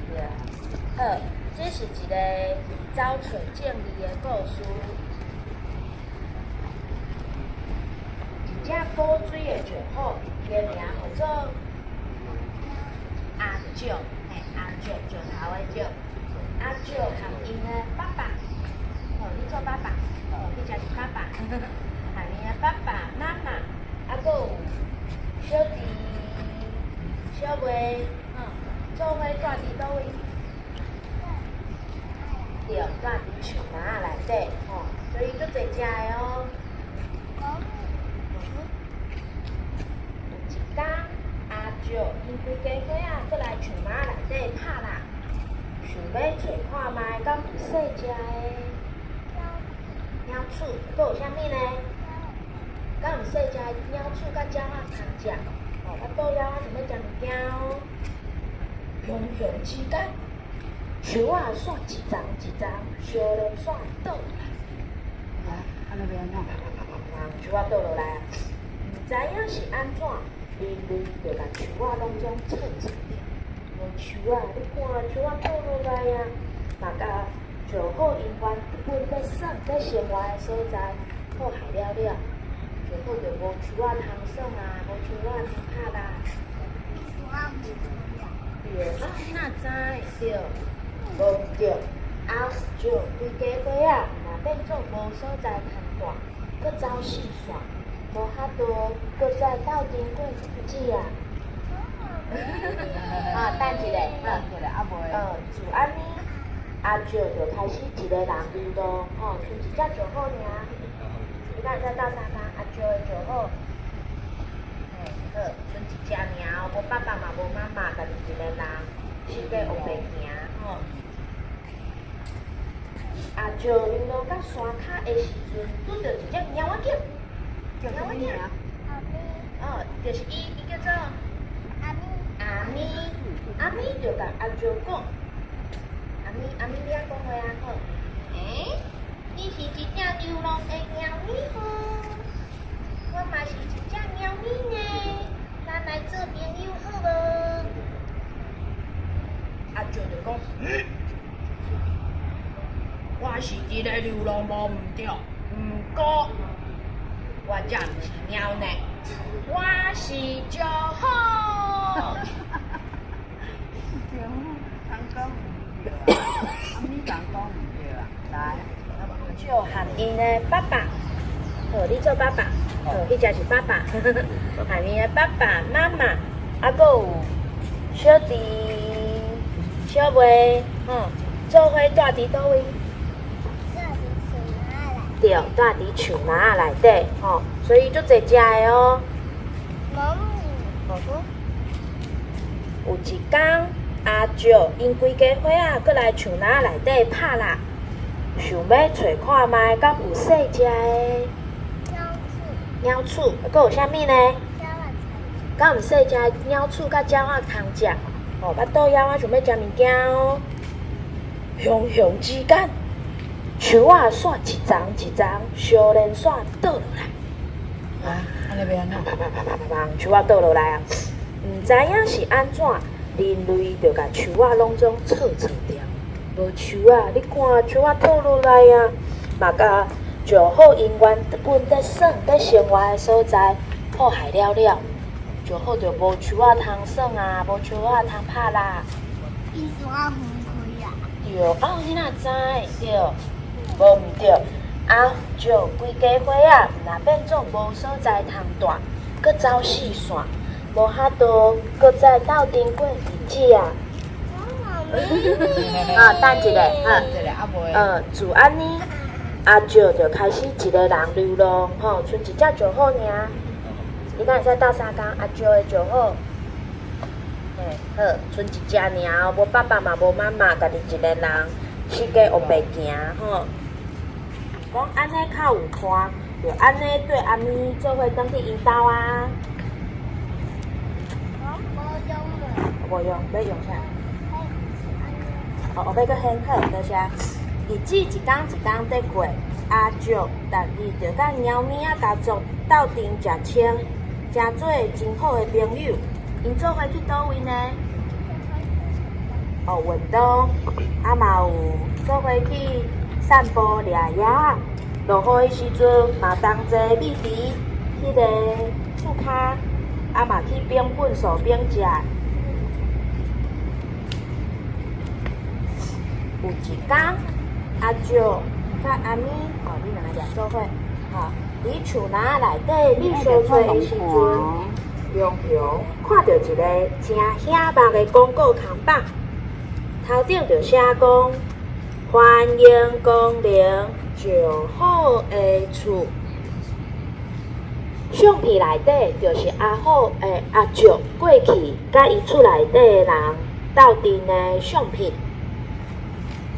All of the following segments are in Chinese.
对啊。好，这是一个走找正义的故事。一只补水的石虎，伊的名叫做阿石，阿石石头的石。阿石和因的爸爸，你做爸爸，你才是爸爸。和因的爸爸妈妈，还佫有小弟、小妹，做伙住伫倒位？对，住伫树林仔内底，所以足侪只的哦。有一天，阿石因规家伙仔过来树林仔内底拍啦，想要找看卖，敢有细只的鸟鼠，佫有啥物呢？敢有细只的鸟鼠甲鸟仔通食？我倒了，我想要食物件哦。雄雄之间，树仔线一丛一丛，小连线倒落来。安尼要安怎？树仔倒落来啊！唔知影是安怎，人类就甲树仔拢总撮撮着。无树仔，你看树仔倒落来啊，嘛甲上好因缘一本要耍要生活的所在，祸害了了。上好就无树仔通耍啊，无树仔通拍啦。对，哪知对，无毋对，后就规家伙仔若变做无所在通住，搁走四线，无遐多，搁再斗阵过日子啊！等一下，就安尼，阿石就开始一个人流浪，剩一只就好尔。你敢会使斗相共？阿石的就好。好，剩一只尔，无爸爸嘛无妈妈，家己一个人，世界学袂行，阿石流浪到山骹的时阵，拄着一只猫仔叫，叫啥物名？就是伊叫做阿咪，阿咪就甲阿石讲，阿咪，你啊讲话啊好。你是一只流浪的猫咪吼，我嘛是一只猫咪呢，咱来做朋友好无？阿石就讲，我是一个流浪无毋对，毋过我才毋是猫呢，我是石虎。你讲讲毋对啊，来，就和因的爸爸，你做爸爸，迄只是爸爸，和因的爸爸妈妈，还佫有小弟、小妹，做伙住伫倒位？对，住伫树林仔内底，所以足侪只的哦。有一天，阿石因规家伙仔过来树林仔内底拍啦，想要找看卖，敢有细只的鸟鼠，佫有啥物呢？敢有细只的鸟鼠甲鸟仔通食？巴肚枵，我想要食物件哦。雄雄之间，树仔线一丛一丛，小连线倒落来。安尼要安怎？树仔倒落来啊！毋知影是安怎，人类就甲树仔拢总撮撮掉。无树仔，你看树仔倒落来啊，嘛甲上好因缘一本在耍在生活的所在，祸害了了。上好就无树仔通耍啊，无树仔通拍啦。伊怎啊分开啊？对，你哪知？对，无毋对。就规家伙仔若变做无所在通住，搁走四线，无遐多，搁再斗阵过日子啊！等一下，就安尼，阿石就开始一个人流浪，剩一只就好尔。你敢会使斗相共？阿石的就好。好，剩一只尔，无爸爸嘛无妈妈，家己一个人，世界学袂行，讲安尼较有伴，就安尼对阿咪做伙转去因兜啊。无用，要用啥？要搁很好，就是日子一天一天在过，阿石逐日就甲猫咪仔家族斗阵食青，成做真好的朋友。因做伙去倒位呢？哦，运动，嘛有做伙去散步、掠野。落雨的时阵，嘛同齐咪伫迄个厝骹，嘛去冰棍树边食。有一天，阿石甲阿咪，你两个掠做伙，伫厝篮内底觅小找的时阵，龙雄看到一个真显目的广告看板，头顶就写讲：欢迎光临石虎的厝。相片内底就是阿虎的阿石过去，甲伊厝内底的人斗阵的相片。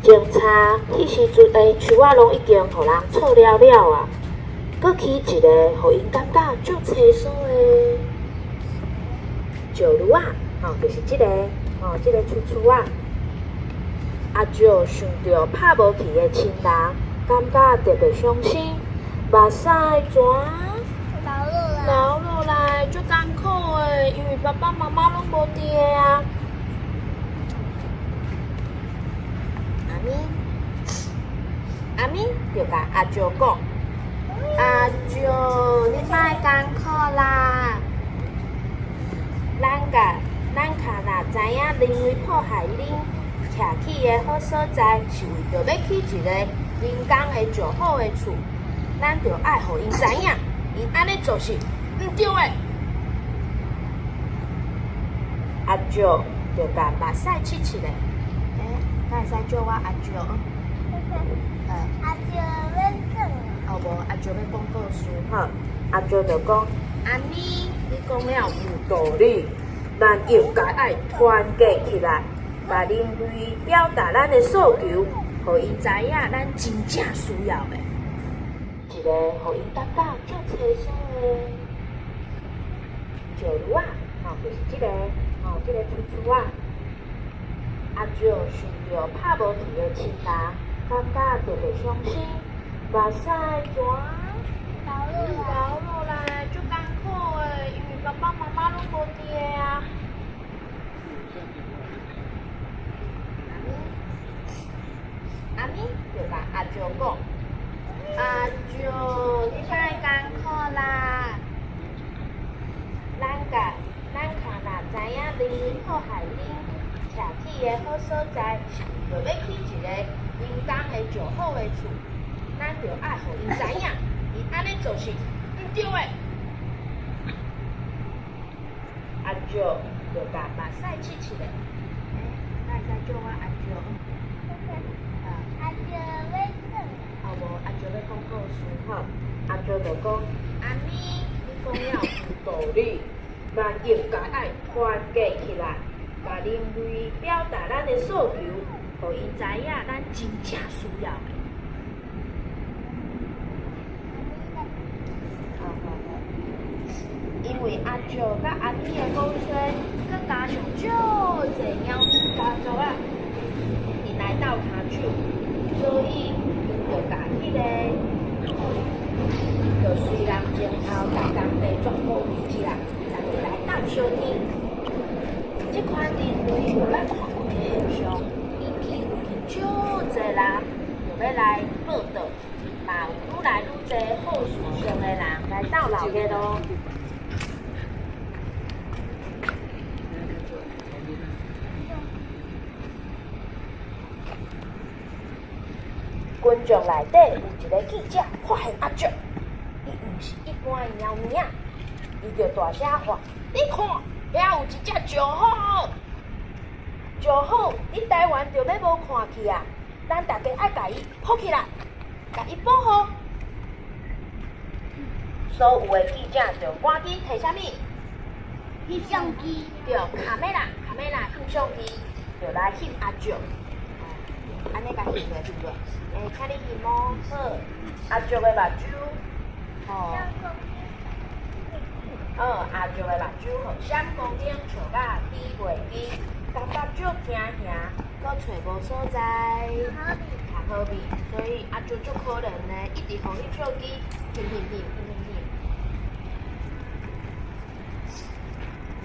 警察迄时阵树仔拢已经互人错了了啊，搁起一个互因感觉足清楚的石炉啊，就是即个厝厝啊。阿石想到拍无去的亲人，感觉特别伤心，目屎全流落来，足艰苦的，因为爸爸妈妈拢无伫的啊。阿咪就甲阿石讲：阿石，你莫艰苦啦，咱若知影人为迫害恁徛起的好所在，是为着要起一个人工的石虎的厝，咱着爱互因知影，因安尼做是毋对的。阿石就甲目屎拭拭咧，敢会使叫我阿石？阿石要耍。后无阿石要讲故事，阿石就讲：阿咪，你讲了有道理，咱应该爱团结起来，把人类表达咱的诉求，互因知影咱真正需要的，一个互因感觉足清楚的石炉啊，就是即个厝厝啊。阿石想到拍无去的亲人，感觉特别伤心，目屎全流落来，足艰苦的，因为爸爸妈妈拢无伫的啊。阿咪就甲阿石讲：阿石，你莫艰苦啦，咱若知影人为迫害恁徛起的好所在，是为着要起一个人工的石虎的厝，咱着爱互因知影，因安尼做是毋对的。阿石就甲目屎拭拭咧，敢会使叫我阿石？阿石要耍。后无阿石要讲故事，阿石就讲：阿咪，你讲了有道理，咱应该爱团结起来，把人类表达咱的诉求，互因知影咱真正需要的。因为阿石甲阿咪的故事，佮加上足侪猫咪家族啊，因来斗骹手，所以因就甲迄个，就虽然前头甲工地全部围起来，但是来斗相听。这款人类有咱看过的现象，引起足侪人就要来报道，嘛有愈来愈侪好事上的人来斗闹热咯。群众内底有一个记者发现阿石，伊毋是一般的猫咪啊，伊就大声喊：你看，遐有一只石虎！石虎，你台湾就要无看去啊！咱大家爱甲伊抱起来，甲伊保护。所有的记者就赶紧摕啥物？翕相机。对，卡美拉翕相机，就来翕阿石。安尼甲翕落对不对？请你翕哦，好。阿石的目睭，阿石的目睭互闪光灯照甲低袂低，感觉足惊吓，搁找无所在，较好味，所以阿石足可怜的，一直互翕相机翕。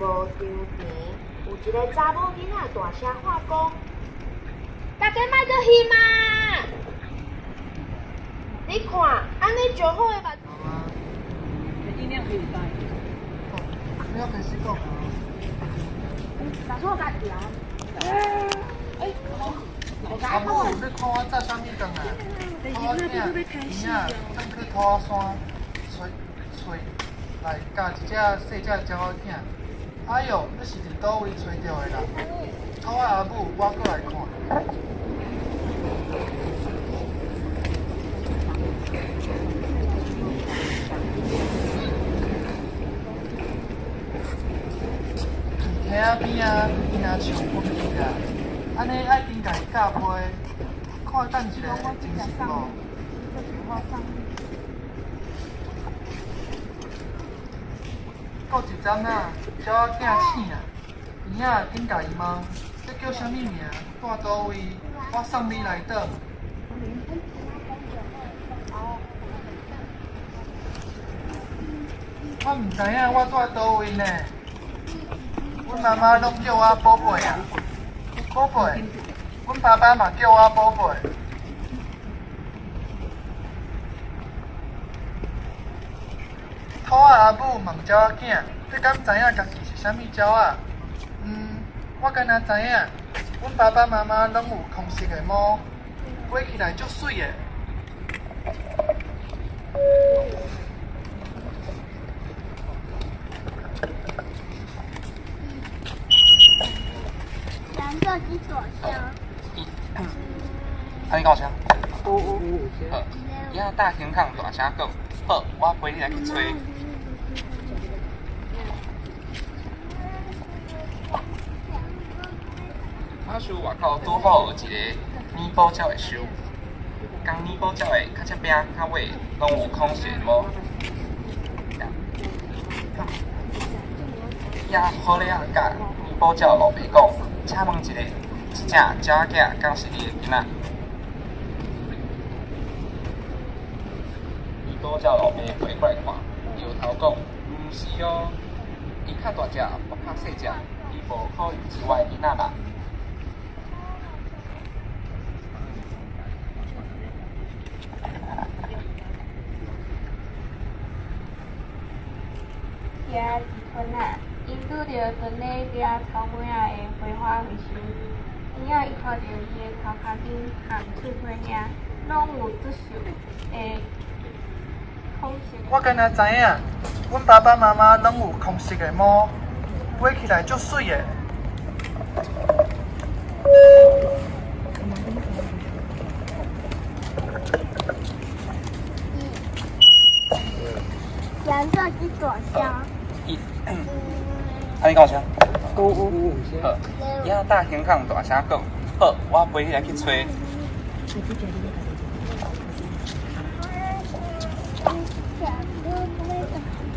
无张田，有一个查某囡仔大声喊讲：大家莫阁翕嘛！你看，安尼上好的目。音量可以大一点。不要开始讲啊！哪时候该调？阿母，你看我早啥物讲啊？我囝边啊，转去土仔山找来加一只细只鸟仔囝。哎哟，你是伫倒位找着的啦？土仔阿母，我过来看。溪仔边啊，囡仔树昏去啊，安尼爱顶家己架背，看等一下真实无？搁一丛啊，鸟仔囝醒啊，边仔顶家己问，这叫啥物名？住倒位？我送你来倒。我毋知影我住倒位呢。阮妈妈拢叫我宝贝啊，宝贝。阮爸爸嘛叫我宝贝。土仔阿母问鸟仔囝，你敢知影家己是啥物鸟仔？我敢若知影，阮爸爸妈妈拢有空色的毛，飞起来足水的。蓝色几朵香？安尼讲啥？好，遐大天空大声讲，好，我陪你来去吹。我厝外口拄好有一个泥宝鸟的树，讲泥宝鸟的较侧边较尾拢有空色毛。遐好咧啊，甲泥宝鸟老爸讲，请问一个，只鸟仔囝敢是你的囡仔？泥宝鸟老爸回过来看，摇头讲，毋是哦，伊较大只，我较细只，伊无可能是我的囡仔啦。遐一村啊，因拄着屯咧掠草莓仔的花花回收，伊仔伊看到伊的头壳顶含喙皮遐，拢有足秀的空色。我敢若知影，阮爸爸妈妈拢有空色的毛，飞起来足水的。蓝色几朵香？安尼讲啥？好，好，遐大天空大声讲，好，我陪你来去吹。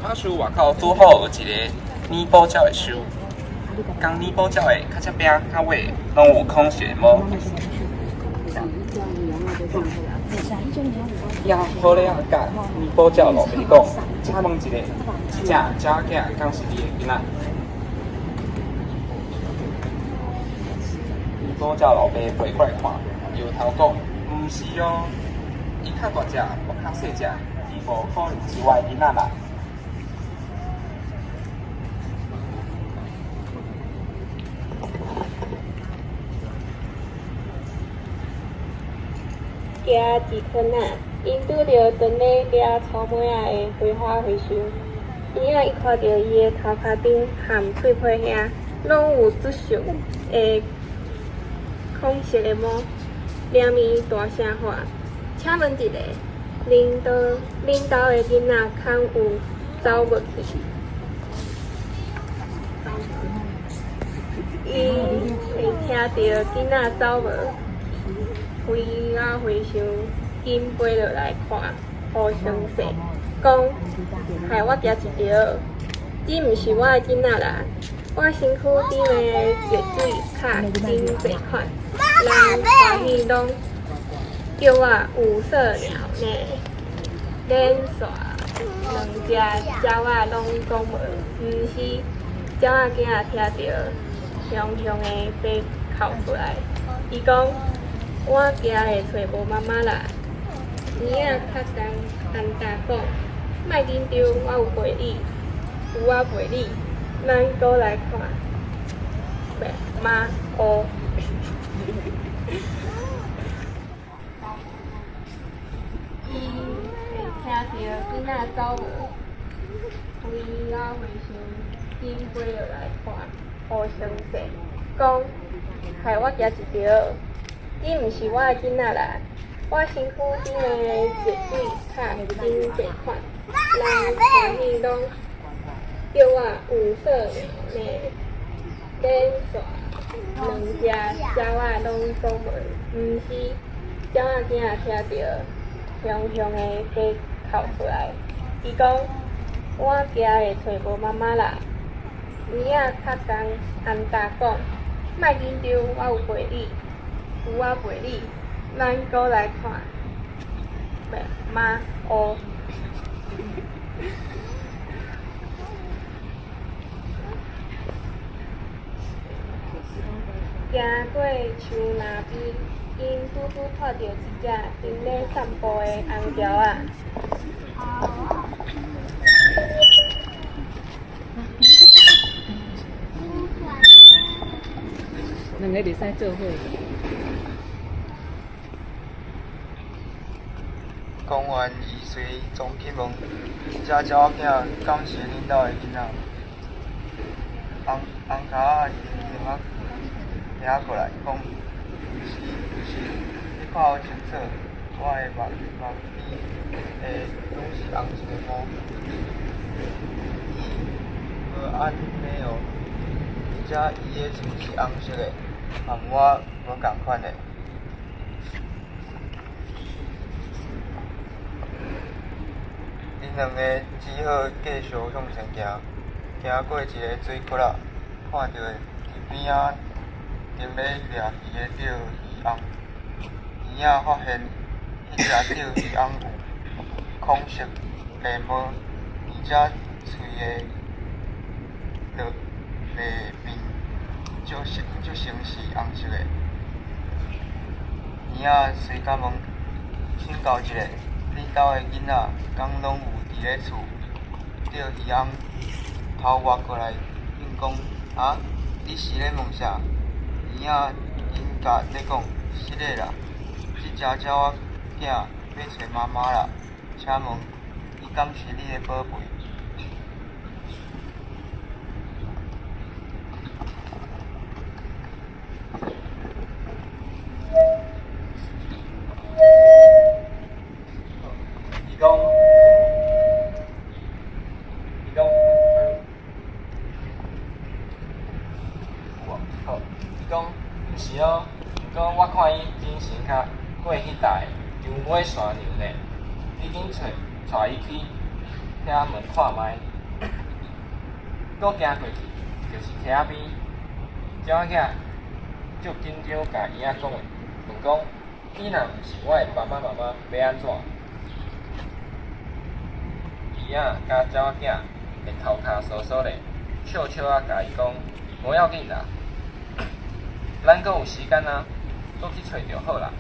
我厝外口拄好有一个泥宝鸟的树，讲泥宝鸟的较侧边较尾拢有空色的毛。遐好咧啊，甲泥宝鸟老爸讲，请问一个，只鸟仔囝敢是你的囡仔？泥宝鸟老爸回过来看，摇头讲，毋是哦，伊较大只，我较细只，伊无可能是我的囡仔啦。遐一村啊，因拄着屯咧掠草莓仔的花花回收，伊仔伊看到伊的头壳顶含喙皮遐，拢有足秀的空色的毛，连面大声喊：请问一个，恁兜的囡仔敢有走无去？伊会听到囡仔走无？飞啊回想，紧飞落来看，互相说，讲害我惊一条，这毋是我的囡仔啦，我身躯顶的血水卡真侪款，人欢喜拢叫我有色鸟呢，连续两只鸟仔拢讲无，毋是，鸟仔囝仔听着，雄雄的飞哭出来。伊讲：我惊会找无妈妈啦。年仔较重，安大讲，莫紧张，我有陪你，有我陪你，咱搁来看。妈哦。伊会听着囡仔走无，回啊回想，紧飞落来看，互相说，讲害我行一条，你毋是我的囡仔啦，我身躯顶的一水卡真济款，人欢喜拢叫我有色呢，变煞两只鸟仔拢总无，毋是鸟仔囝仔听着。雄雄的飞哭出来，伊讲：我惊会找无妈妈啦。年仔较重，安大讲，莫紧张，我有陪你，有我陪你，咱搁来看。妈哦。行过树林边。因拄拄看到一只正咧散步的红条仔。两个袂使做伙。公园易随总去问，遮鸟仔囝敢是恁兜的囡仔？红脚仔用眼听过来讲。你看好清楚，我的目边的拢是红色的毛，无按呢哦，而且伊的喙是红色的，和我无共款的。恁两个只好继续向前行，行过一个水窟仔，看到伫边仔正咧掠鱼的钓鱼翁。鱼仔发现迄只钓鱼翁有孔色眉毛，而且喙的落面足成是红色的。鱼仔随甲问，请教一下，恁兜的囡仔敢拢有伫咧厝钓鱼翁头挖过来？因讲啊，你是咧问啥？鱼仔因甲咧讲，是的啦。这只鸟仔囝要找妈妈啦，请问伊敢是你的宝贝？伊讲，好，伊讲，毋是哦，不过我看伊精神较。过迄代长尾山牛呢，你紧带伊去遐门看卖。搁行过去，就是溪仔边，鸟仔囝足紧张，甲伊仔讲话，问讲：你若毋是我的爸爸妈妈，要安怎？伊仔甲鸟仔囝会头壳疏疏咧，笑笑啊，甲伊讲：无要紧啦，咱搁有时间啊，搁去找就好啦。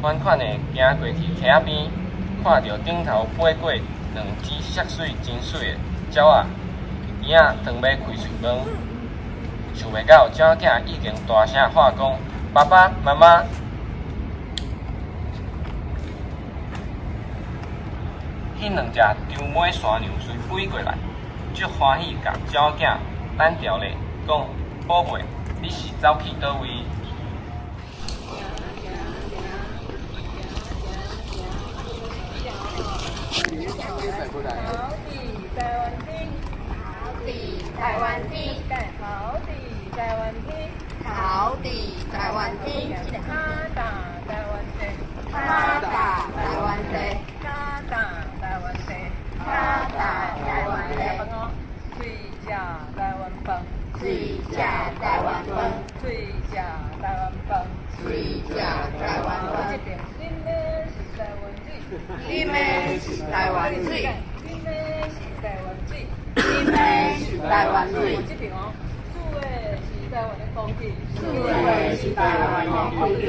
款款的行过去溪仔边，看到顶头飞过两只色水真水的鸟仔，伊仔当要开喙问，想袂到鸟仔囝已经大声喊讲：爸爸妈妈！迄两只长尾山牛随飞过来，足欢喜甲鸟仔囝单调咧，讲：宝贝，你是走去倒位？台湾厅，好的台湾厅，好的台湾厅，他打台湾厅，他打台湾厅，他打台湾厅，他打台湾厅，水饺台湾饭，水饺台湾饭，水饺台湾饭，水饺台湾饭，你们是台湾水，你们是台湾水。台湾水。这边哦，素的是台湾的空气，素的是台湾的空气，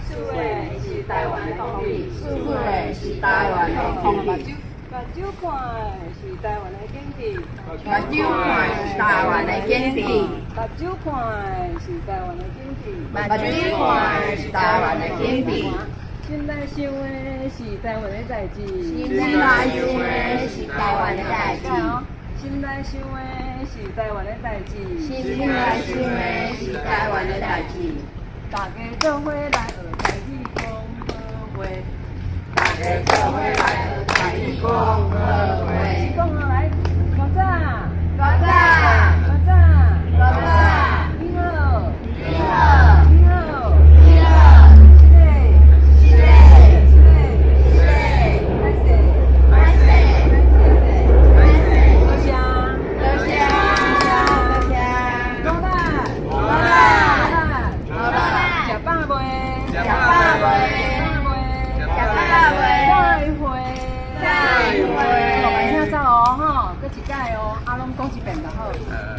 素的是台湾的空气，素的是台湾的空气。目睭看是台湾的景气，目睭看是台湾的景气，目睭看是台湾的景气，目睭看是台湾的景气。心内想的是台湾的代志，心内想的是台湾的代志，心内想的是台湾的代志，心内想的是台湾的代志。大家做伙来学台语讲好话，大家做伙来学台语讲好话。讲好来，高早，高早，高早，高早，你好，你好，你好，你好，是嘞，是嘞，是嘞，是嘞，歹势，歹势，多谢，多谢，多谢，高大，好啦，好啦，食饱未？食饱未？食饱未？再会。慢听走哦，吼，搁一届哦，拢讲一遍就好。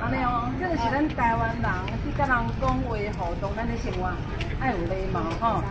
安尼哦，这就是咱台湾人去甲人讲话互动，咱的生活爱有礼貌吼。